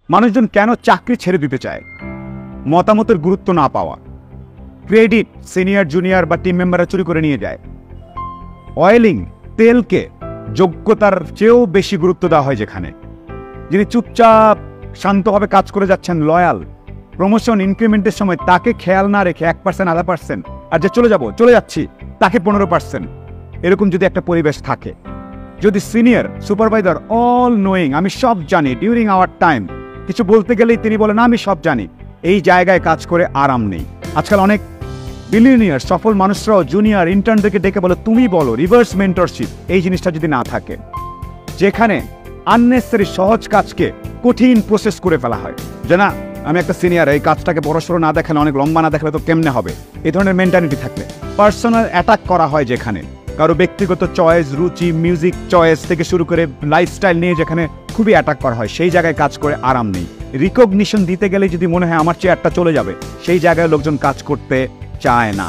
মানুষজন কেন চাকরি ছেড়ে দিতে চায়? মতামতের গুরুত্ব না পাওয়া, ক্রেডিট সিনিয়র জুনিয়র বা টিম মেম্বাররা চুরি করে নিয়ে যায়। অয়েলিং, তেলকে যোগ্যতার চেয়েও বেশি গুরুত্ব দেওয়া হয় যেখানে। যিনি চুপচাপ শান্তভাবে কাজ করে যাচ্ছেন, লয়াল, প্রমোশন ইনক্রিমেন্টের সময় তাকে খেয়াল না রেখে 1% 0.5%, আর যে চলে যাচ্ছি তাকে 15%, এরকম যদি একটা পরিবেশ থাকে, যদি সিনিয়র সুপারভাইজার অল নোয়িং, আমি সব জানি, ডিউরিং আওয়ার টাইম কিছু বলতে গেলেই তিনি বলেন আমি সব জানি, এই জায়গায় কাজ করে আরাম নেই। আজকাল অনেক বিলিয়নিয়ার সফল মানুষরাও জুনিয়র ইন্টার্নদেরকে ডেকে বলে তুমি বলো, রিভার্স মেন্টরশিপ, এই জিনিসটা যদি না থাকে, যেখানে আননেসেসারি সহজ কাজকে কঠিন প্রসেস করে ফেলা হয়, যে না আমি একটা সিনিয়র, এই কাজটাকে বড়সড় না দেখালে, অনেক লম্বা না দেখালে তো কেমনে হবে, এই ধরনের মেন্টালিটি থাকলে পার্সোনাল অ্যাটাক করা হয়, যেখানে কারো ব্যক্তিগত চয়েস, রুচি, মিউজিক চয়েস থেকে শুরু করে লাইফস্টাইল নিয়ে যেখানে খুবই অ্যাটাক করা হয়, সেই জায়গায় কাজ করে আরাম নেই। রিকগনিশন দিতে গেলে যদি মনে হয় আমার চেয়ারটা চলে যাবে, সেই জায়গায় লোকজন কাজ করতে চায় না।